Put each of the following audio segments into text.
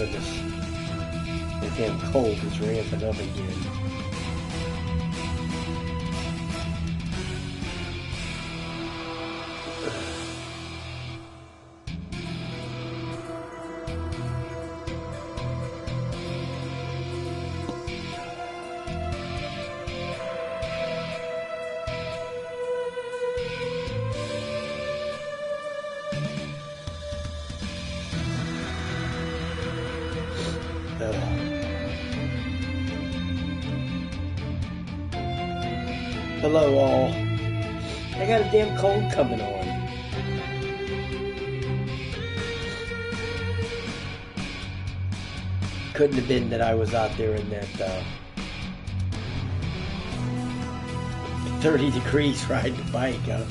goodness. The damn cold is ramping up again. Hello all. I got a damn cold coming on. Couldn't have been that I was out there in that 30 degrees riding the bike, huh?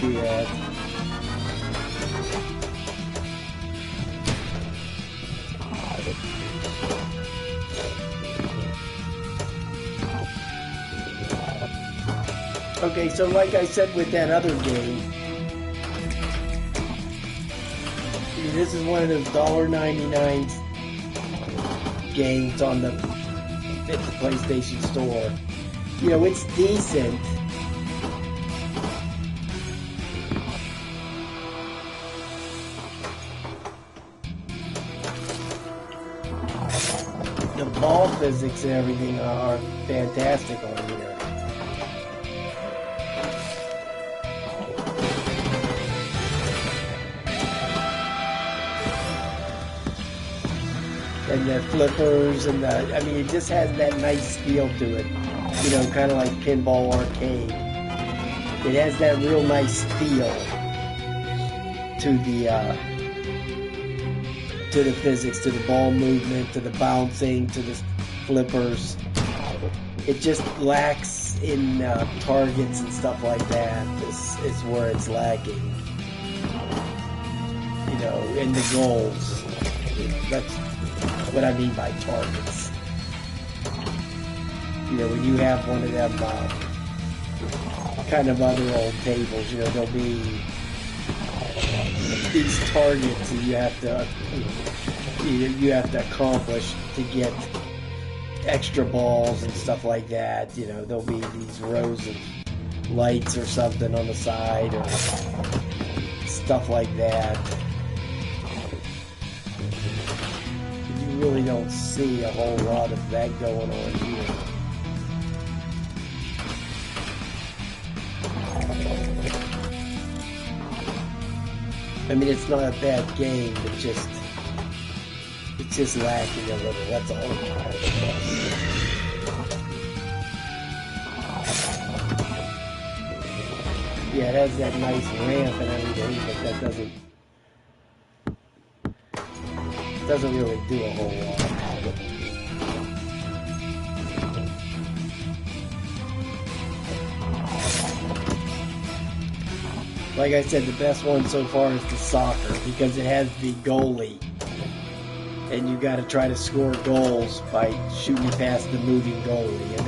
See that. Okay, so like I said with that other game, this is one of those $1.99 games on the PlayStation Store. You know, it's decent. The ball physics and everything are fantastic on here. And the flippers and the, I mean, it just has that nice feel to it. You know, kind of like Pinball Arcade. It has that real nice feel to the physics, to the ball movement, to the bouncing, to the flippers. It just lacks in targets and stuff like that. This is where it's lacking. You know, in the goals. That's what I mean by targets. You know, when you have one of them kind of other old tables, you know, there'll be these targets that you have to accomplish to get extra balls and stuff like that. You know, there'll be these rows of lights or something on the side or stuff like that. You really don't see a whole lot of that going on here. I mean, it's not a bad game, it's just lacking a little, that's all. Yeah, it has that nice ramp and everything, but that doesn't really do a whole lot. Like I said, the best one so far is the soccer because it has the goalie. And you got to try to score goals by shooting past the moving goalie. And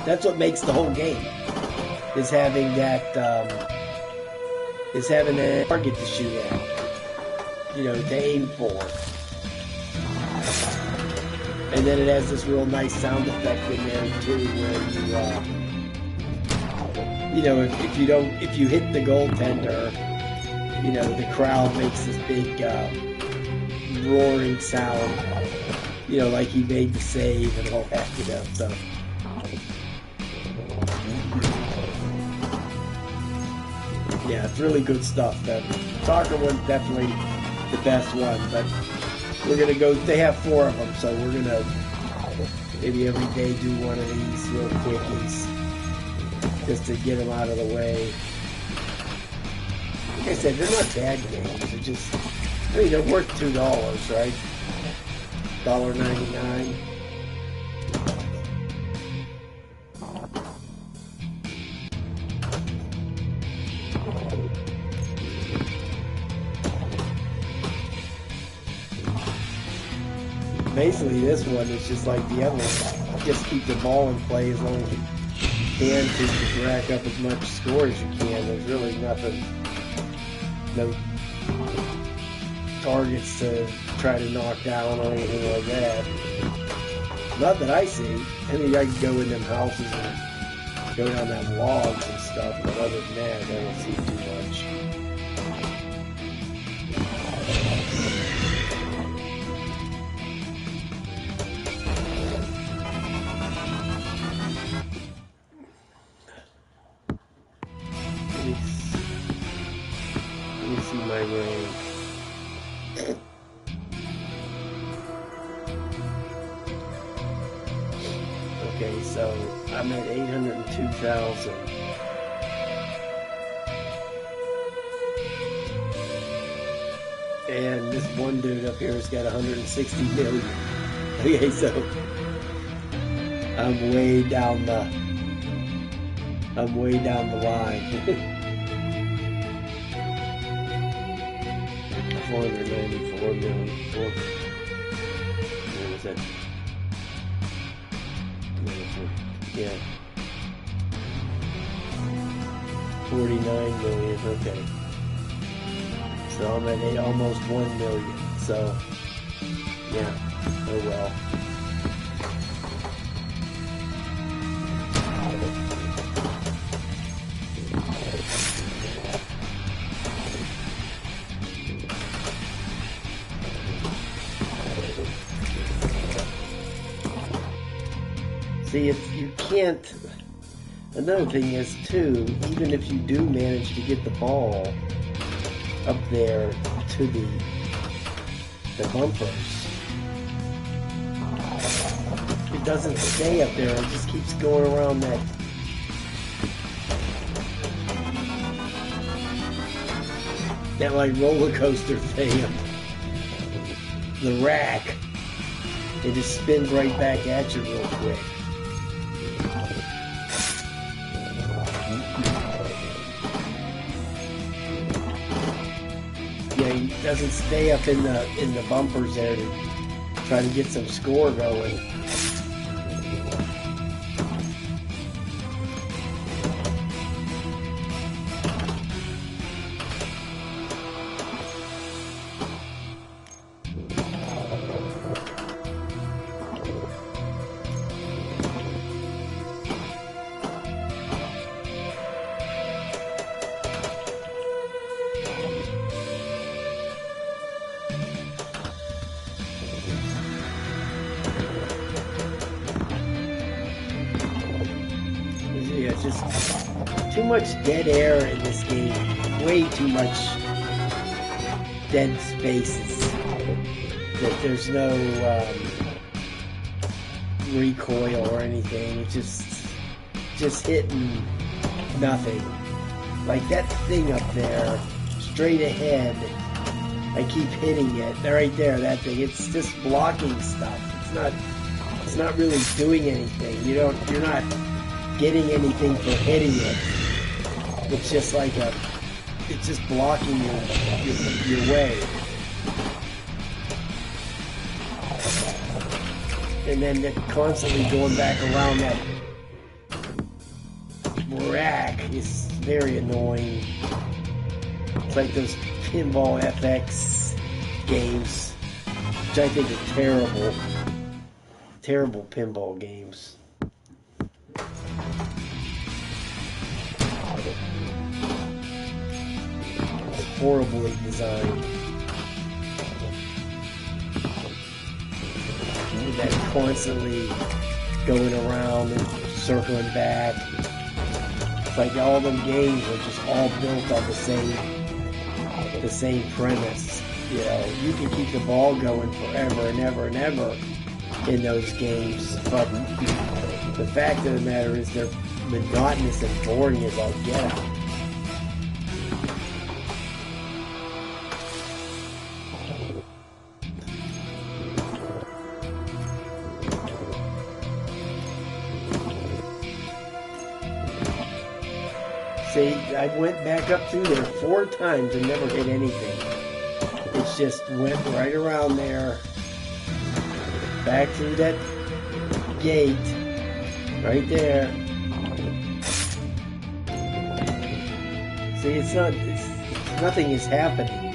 that's what makes the whole game. Is having that target to shoot at. You know, to aim for. And then it has this real nice sound effect in there too where you know, if you hit the goaltender, you know, the crowd makes this big roaring sound, you know, like he made the save and all that, you know, so. Yeah, it's really good stuff. The soccer one's definitely the best one, but we're gonna go. They have 4 of them, so we're gonna maybe every day do one of these little quickies just to get them out of the way. Like I said, they're not bad games. They're just, I mean, they're worth $2, right? $1.99. Basically, this one is just like the other one. Just keep the ball in play as long as you can to rack up as much score as you can. There's really nothing, no targets to try to knock down or anything like that. Not that I see. I mean, I can go in them houses and go down them logs and stuff, but other than that, I don't see too much. Let me see my rank. Okay, so I'm at 802,000. And this one dude up here has got 160 million. Okay, so I'm way down the line. 494 million. What was that? Yeah. 49 million, okay. So I'm at almost 1 million. So, yeah. Oh well. See, you can't. Another thing is, too, even if you do manage to get the ball up there to the bumpers, it doesn't stay up there. It just keeps going around that like roller coaster thing, the rack. It just spins right back at you real quick. Yeah, he doesn't stay up in the bumpers there to try to get some score going. Just too much dead air in this game. Way too much dead spaces. There's no recoil or anything. It's just hitting nothing. Like that thing up there, straight ahead. I keep hitting it. They're right there. That thing. It's just blocking stuff. It's not really doing anything. You're not getting anything for hitting it. It's just like it's just blocking your way. And then they're constantly going back around that rack is very annoying. It's like those Pinball FX games, which I think are terrible. Terrible pinball games. Horribly designed. With that constantly going around and circling back. It's like all them games are just all built on the same premise. You know, you can keep the ball going forever and ever and ever in those games, but the fact of the matter is they're monotonous and boring as all get out. See, I went back up through there 4 times and never hit anything. It just went right around there, back through that gate, right there. See, nothing is happening.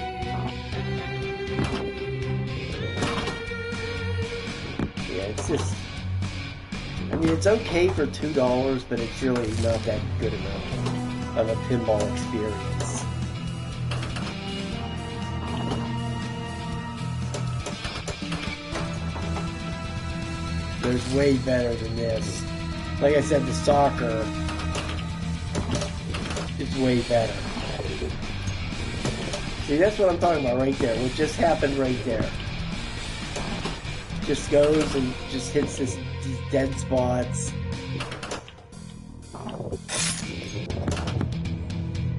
Yeah, it's just, I mean, it's okay for $2, but it's really not that good enough of a pinball experience. There's way better than this. Like I said, the soccer is way better. See, that's what I'm talking about right there. What just happened right there. Just goes and just hits these dead spots.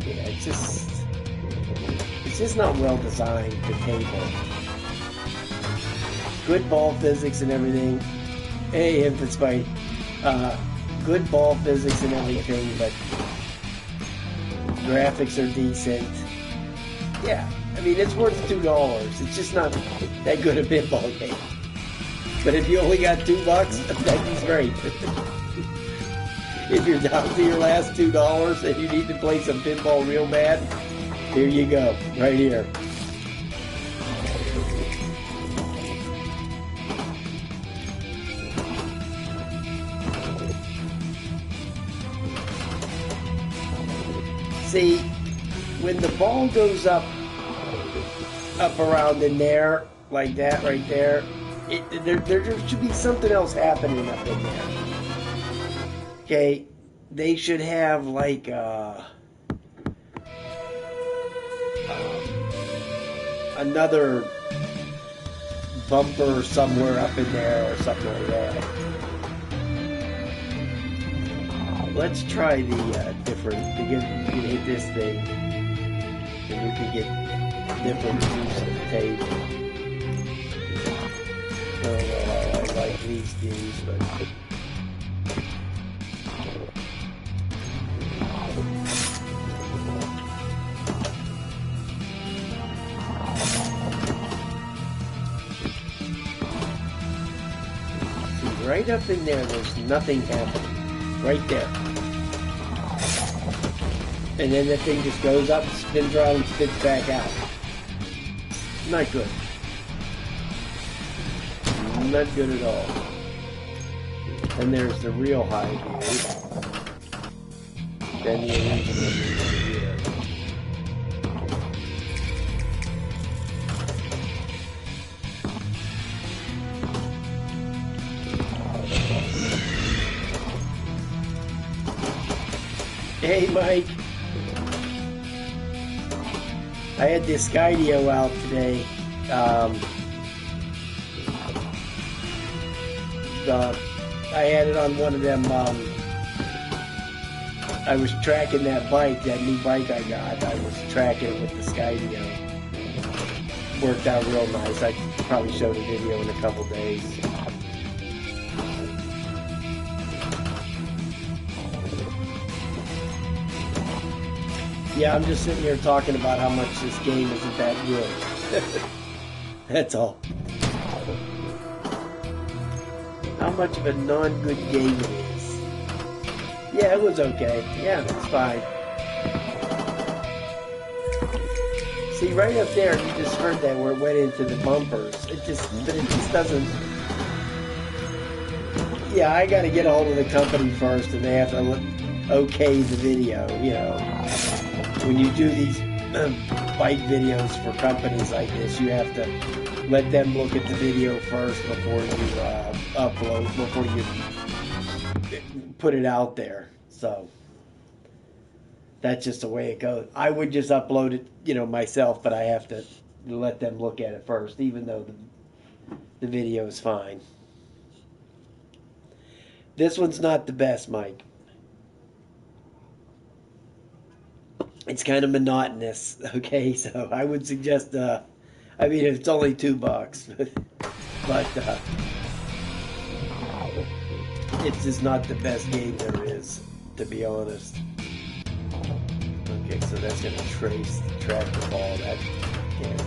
Yeah, it's just not well designed, the table. Good ball physics and everything. Hey, if it's my good ball physics and everything, but graphics are decent. Yeah, I mean, it's worth $2. It's just not that good a pinball game. But if you only got $2, that's great. If you're down to your last $2 and you need to play some pinball real bad, here you go, right here. See, when the ball goes up around in there, like that right there, there should be something else happening up in there. Okay, they should have like another bumper somewhere up in there or something like that. Let's try the different. You can hit this thing, and you can get different views of the table. I don't know how I like these views, but. See, right up in there's nothing happening. Right there. And then the thing just goes up, spins around, and spits back out. Not good. Not good at all. And there's the real high view. Then the original view here. Hey, Mike. I had this Skydio out today. I had it on one of them. I was tracking that bike, that new bike I got. I was tracking it with the Skydio. Worked out real nice. I probably showed a video in a couple days. Yeah, I'm just sitting here talking about how much this game isn't that good. That's all. How much of a non-good game it is. Yeah, it was okay. Yeah, it's fine. See, right up there, you just heard that where it went into the bumpers. But it just doesn't... Yeah, I gotta get a hold of the company first, and they have to okay the video, you know. When you do these bike videos for companies like this, you have to let them look at the video first before you upload, before you put it out there. So that's just the way it goes. I would just upload it, you know, myself, but I have to let them look at it first, even though the video is fine. This one's not the best, Mike. It's kind of monotonous, okay? So I would suggest, I mean, it's only $2, but it's just not the best game there is, to be honest. Okay, so that's going to track the ball. That can.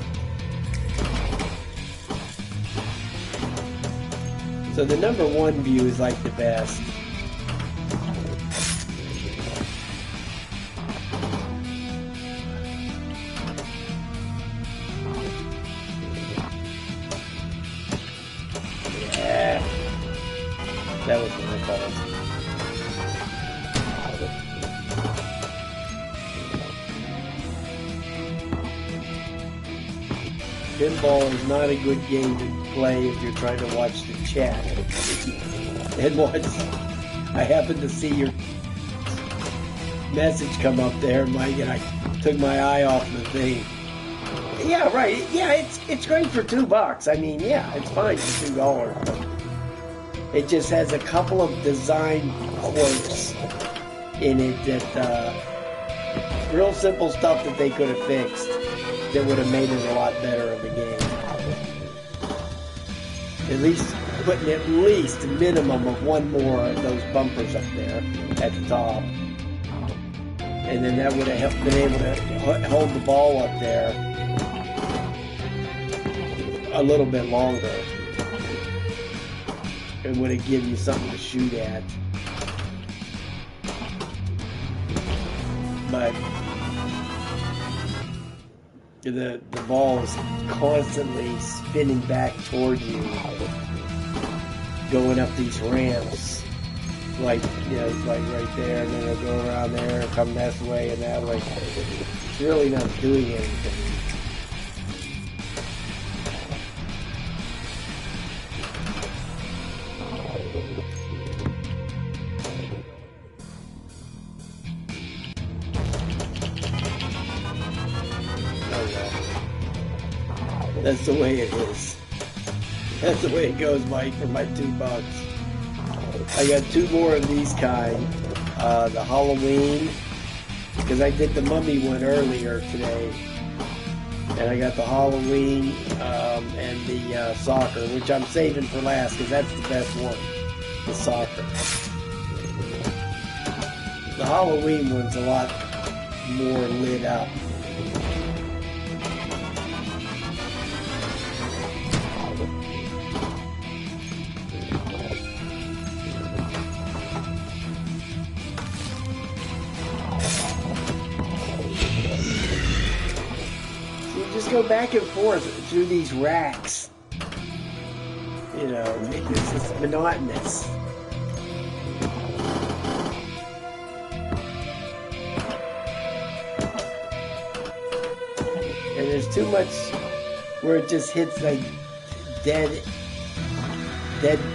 So the number one view is like the best. Yeah, that was my fault. Pinball is not a good game to play if you're trying to watch the chat. And once I happened to see your message come up there, Mike, and I took my eye off the thing. Yeah, right. Yeah, it's great for $2. I mean, yeah, it's fine for $2. But it just has a couple of design quirks in it that real simple stuff that they could have fixed that would have made it a lot better of a game. At least putting at least a minimum of one more of those bumpers up there at the top. And then that would have been able to hold the ball up there a little bit longer. It would have given you something to shoot at. But the ball is constantly spinning back toward you, going up these ramps, like, you know, like right there, and then it'll go around there and come this way and that way. It's really not doing anything. That's the way it is. That's the way it goes, Mike, for my $2. I got two more of these kind. The Halloween, because I did the mummy one earlier today. And I got the Halloween and the soccer, which I'm saving for last because that's the best one. The soccer. The Halloween one's a lot more lit up. Go back and forth through these racks. You know, it's just monotonous. And there's too much where it just hits like dead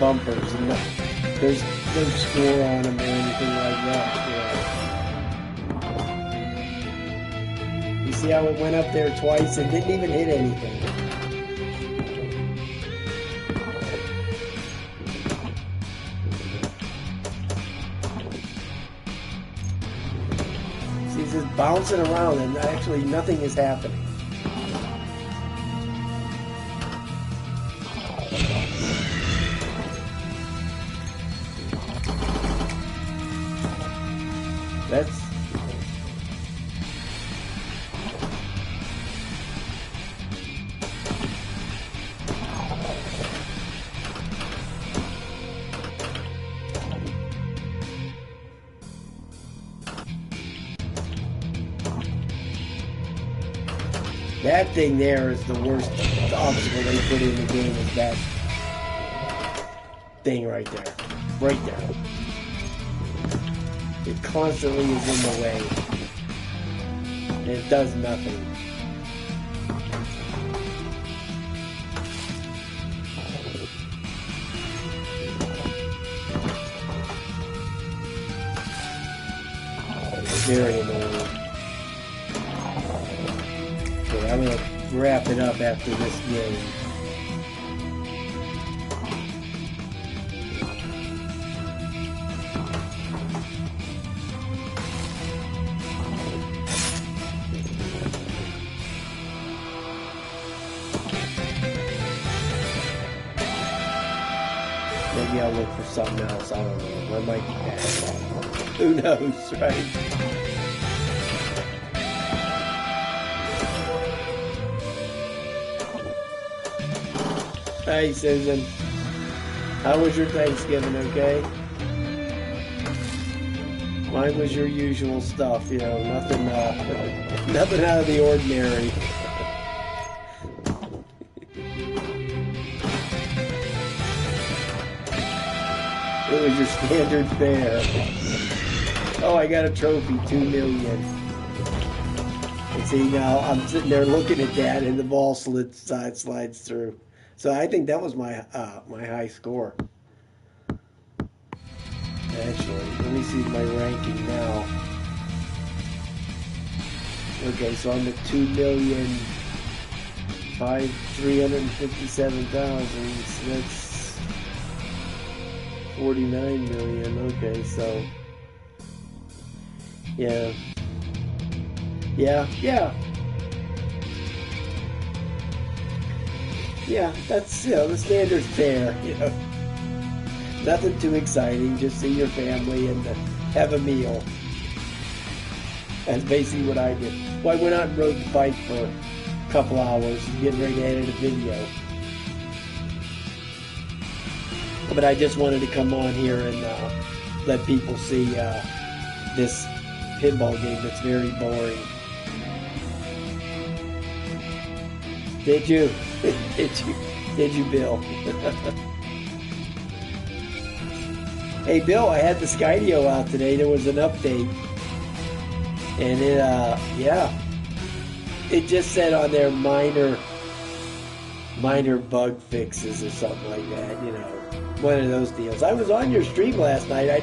bumpers, and there's no score on them or anything like that. See how it went up there twice and didn't even hit anything. See, it's just bouncing around and actually nothing is happening. That's that thing there is the worst obstacle they put in the game, is that thing right there. Right there. It constantly is in the way. And it does nothing. It's very annoying. I'm going to wrap it up after this game. Maybe I'll look for something else. I don't know. I might be back. Who knows, right? Hey, Susan. How was your Thanksgiving, okay? Mine was your usual stuff, you know, nothing, nothing out of the ordinary. It was your standard fare. Oh, I got a trophy, 2 million. And see, now I'm sitting there looking at that, and the ball slides through. So I think that was my my high score. Actually, let me see my ranking now. Okay, so I'm at 2,357,000. So that's 49 million. Okay, so yeah. Yeah, that's, you know, the standard fare, you know. Nothing too exciting, just see your family and have a meal. That's basically what I did. Well, I went out and rode the bike for a couple hours, getting ready to edit a video. But I just wanted to come on here and let people see this pinball game that's very boring. Did you? Did you, Bill? Hey, Bill, I had the Skydio out today. There was an update. And it, yeah. It just said on there minor bug fixes or something like that, you know. One of those deals. I was on your stream last night. I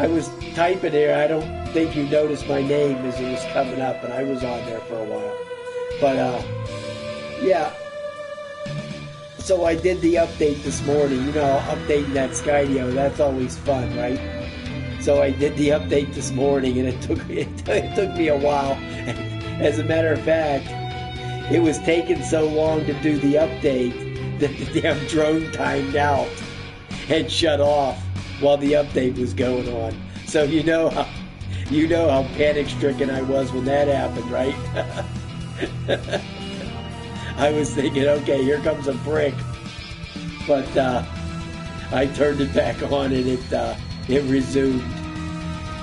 was typing there. I don't think you noticed my name as it was coming up, but I was on there for a while. But, yeah. So I did the update this morning. You know, updating that Skydio, that's always fun, right? So I did the update this morning, and it took me a while. As a matter of fact, it was taking so long to do the update that the damn drone timed out and shut off while the update was going on. So you know how panic-stricken I was when that happened, right? I was thinking, okay, here comes a brick, but I turned it back on and it resumed.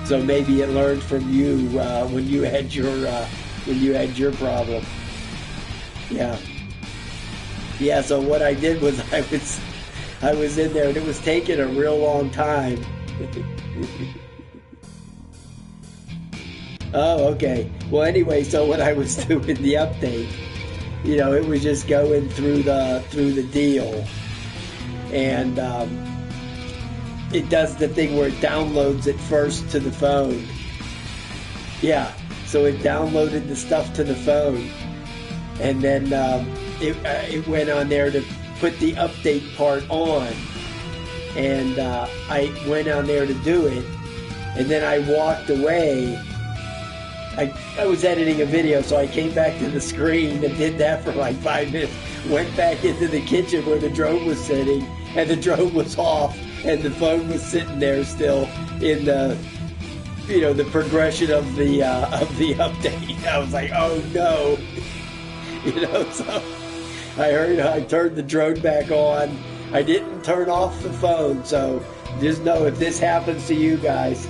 So maybe it learned from you when you had your problem. Yeah. So what I did was I was in there and it was taking a real long time. Oh, okay. Well, anyway, so when I was doing the update, you know, it was just going through the deal, and it does the thing where it downloads it first to the phone. Yeah, so it downloaded the stuff to the phone, and then it went on there to put the update part on, and I went on there to do it, and then I walked away. I was editing a video, so I came back to the screen and did that for like 5 minutes. Went back into the kitchen where the drone was sitting, and the drone was off, and the phone was sitting there still in the, you know, the progression of the update. I was like, oh no, you know. So I turned the drone back on. I didn't turn off the phone, so just know if this happens to you guys,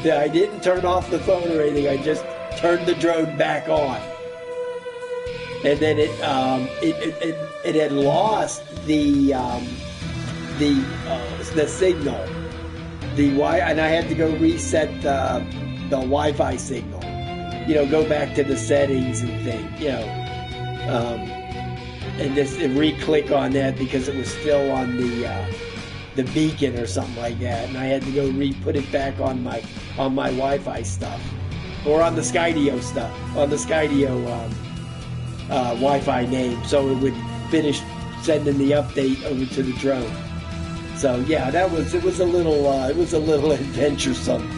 that I didn't turn off the phone or anything. I just turned the drone back on, and then it had lost the signal, and I had to go reset the Wi-Fi signal. You know, go back to the settings and thing. You know, and just re-click on that because it was still on the beacon or something like that, and I had to go put it back on my Wi-Fi stuff. Or on the Skydio stuff, on the Skydio Wi-Fi name, so it would finish sending the update over to the drone. So yeah, it was a little adventuresome,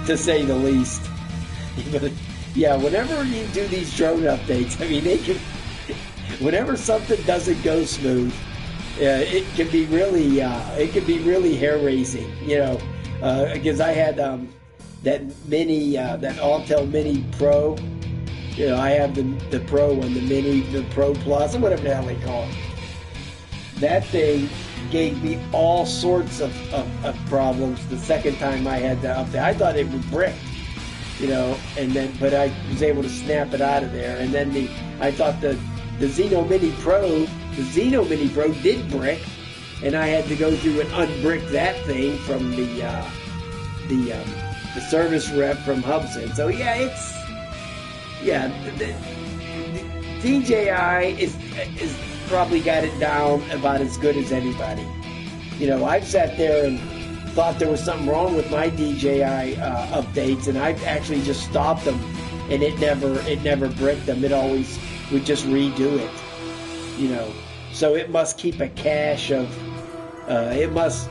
to say the least. But yeah, whenever you do these drone updates, I mean, whenever something doesn't go smooth, it can be really hair-raising, you know. Because I had that Autel Mini Pro. You know, I have the Pro and the Pro Plus, or whatever the hell they call it. That thing gave me all sorts of problems the second time I had to update. I thought it was bricked, you know, but I was able to snap it out of there. And then I thought the Xeno Mini Pro did brick, and I had to go through and unbrick that thing from the service rep from Hubson. So yeah, the DJI is probably got it down about as good as anybody. You know, I've sat there and thought there was something wrong with my DJI updates, and I've actually just stopped them, and it never bricked them. It always would just redo it. You know, so it must keep a cache of. It must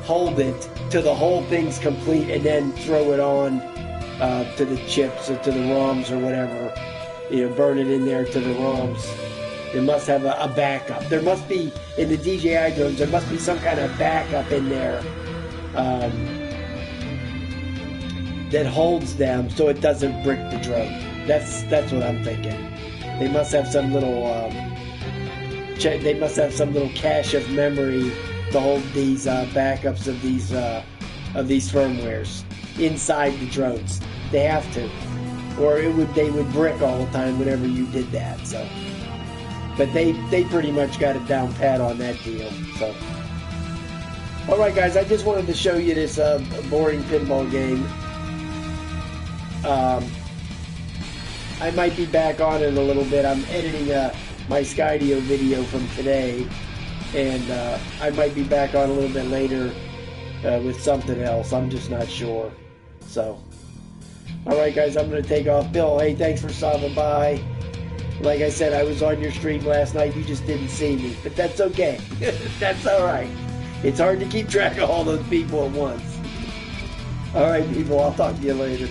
hold it till the whole thing's complete, and then throw it on to the chips or to the ROMs or whatever. You know, burn it in there to the ROMs. It must have a backup. There must be, in the DJI drones, there must be some kind of backup in there that holds them so it doesn't brick the drone. That's what I'm thinking. They must have some little cache of memory to hold these backups of these firmwares inside the drones. They have to, or they would brick all the time whenever you did that. So. But they pretty much got it down pat on that deal. So, all right, guys, I just wanted to show you this boring pinball game. I might be back on it a little bit. I'm editing my Skydio video from today, and I might be back on a little bit later with something else. I'm just not sure. So, all right, guys, I'm going to take off. Bill, hey, thanks for stopping by. Like I said, I was on your stream last night. You just didn't see me. But that's okay. That's all right. It's hard to keep track of all those people at once. All right, people. I'll talk to you later.